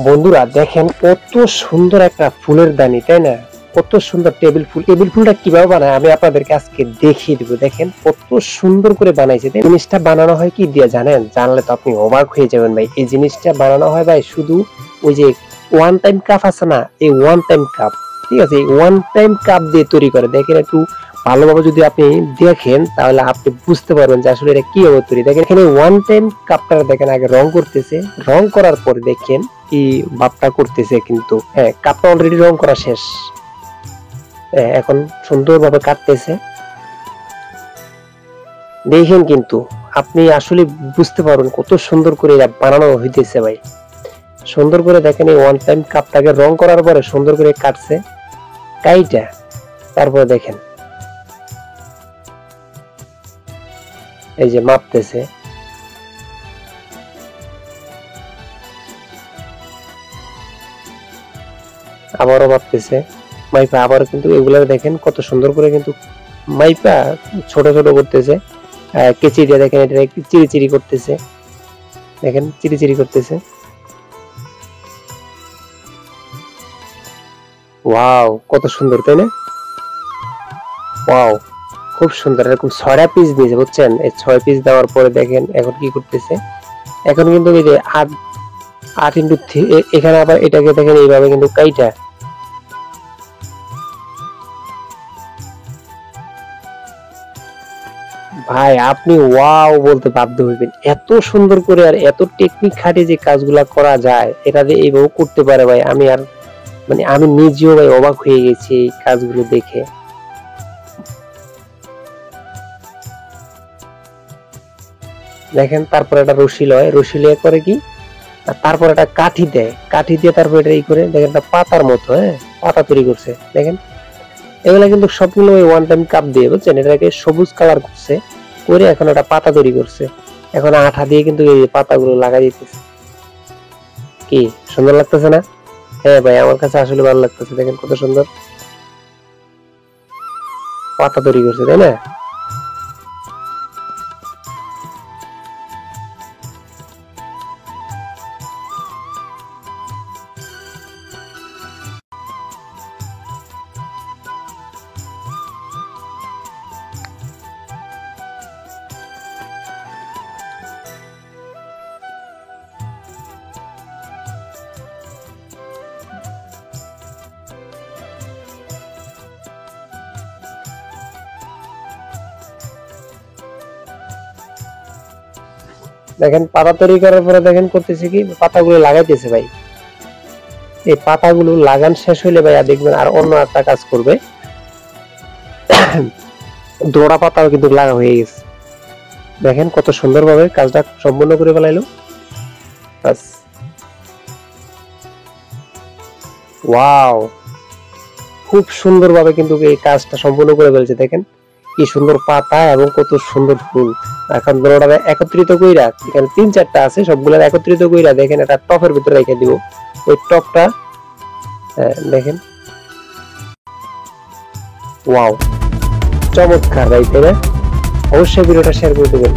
বন্ধুরা দেখেন কত সুন্দর একটা ফুলের দানি, তাই না? কত সুন্দর টেবিল ফুল। টেবিল ফুলটা কিভাবে বানায় আমি আপনাদেরকে আজকে দেখিয়ে দিব। দেখেন কত সুন্দর করে বানাইছে। জিনিসটা বানানো হয় কি দিয়ে জানেন? জানলে তো আপনি অবাক হয়ে যাবেন ভাই। এই জিনিসটা বানানো হয় ভাই শুধু ওই যে ওয়ান টাইম কাপ আছে না, এই ওয়ান টাইম কাপ, ঠিক আছে, এই ওয়ান টাইম কাপ দিয়ে তৈরি করে। দেখেন একটু ভালোভাবে যদি আপনি দেখেন তাহলে আপনি বুঝতে পারবেন যে আসলে এটা কিভাবে তৈরি। দেখেন এখানে ওয়ান টাইম কাপটা দেখেন আগে রং করতেছে, রং করার পরে দেখেন কি ভাবটা করতেছে, কিন্তু হ্যাঁ কাপটা অলরেডি রং করা শেষ। এখন সুন্দরভাবে কাটতেছে দেখেন, কিন্তু আপনি আসলে বুঝতে পারবেন কত সুন্দর করে এটা বানানো হইতেছে ভাই। সুন্দর করে দেখেন এই ওয়ান টাইম কাপটাকে রং করার পরে সুন্দর করে কাটছে কাইটা, তারপরে দেখেন এই যে মাপতেছে, আবারও মাপতেছে মাইপা, আবারও কিন্তু এগুলা দেখেন কত সুন্দর করে কিন্তু মাইপা ছোট ছোট করতেছে। কেচি দিয়ে দেখেন এটা চিরি চিরি করতেছে, দেখেন চিরি চিরি করতেছে। ওয়াও কত সুন্দর, তাই না? ওয়াও খুব সুন্দর। এরকম 6টা পিস দিয়েছে বুঝছেন। এই 6 পিস দেওয়ার পরে দেখেন এখন কি করতেছে, এখন কিন্তু এই যে 8 ইন্টু এখানে আবার এটাকে দেখেন এইভাবে কিন্তু কাইটা, ভাই আপনি ওয়াও বলতে বাধ্য হইবেন। এত সুন্দর করে আর এত টেকনিক খাটিয়ে যে কাজগুলা করা যায়, এটা দিয়ে এইভাবে করতে পারে ভাই, আমি আর মানে আমি নিজেও ভাই অবাক হয়ে গেছি এই কাজগুলো দেখে। দেখেন তারপর একটা রশি লয়, রশি লয়ে করে কি, আর তারপর একটা কাঠি দেয়, কাঠি দিয়ে তারপর এটা ই করে দেখেন একটা পাতার মতো, হ্যাঁ পাতা তৈরি করছে দেখেন। এগুলা কিন্তু সবগুলো ওই ওয়ান টাইম কাপ দিয়ে বুঝছেন, এটাকে সবুজ কালার করছে, করে এখন একটা পাতা তৈরি করছে। এখন আঠা দিয়ে কিন্তু এই পাতাগুলো লাগাই দিতেছে। কি সুন্দর লাগতেছে না? হ্যাঁ ভাই আমার কাছে আসলে ভালো লাগতেছে। দেখেন কত সুন্দর পাতা তৈরি করছে, তাই না? দেখেন পাতা তৈরি করার পরে দেখেন করতেছে কি, পাতাগুলো লাগাইতেছে ভাই। এই পাতাগুলো লাগান শেষ হইলে ভাই দেখবেন আর অন্য একটা কাজ করবে, দোড়া পাতাও কিন্তু লাগা হয়ে গেছে। দেখেন কত সুন্দরভাবে কাজটা সম্পূর্ণ করে ফেলাইলো। বাস ওয়াও খুব সুন্দরভাবে কিন্তু এই কাজটা সম্পূর্ণ করে ফেলছে। দেখেন কি সুন্দর পাতা এবং কত সুন্দর ফুল। এখন দোড়াটা একত্রিত কইরা, এখানে 3-4টা আছে, সবগুলো একত্রিত কইরা দেখেন একটা টপের ভিতরে রেখে দিব। ওই টপটা দেখেন ওয়াও চমৎকার ভাই, তাই না? অবশ্যই ভিডিওটা শেয়ার করে দেবেন।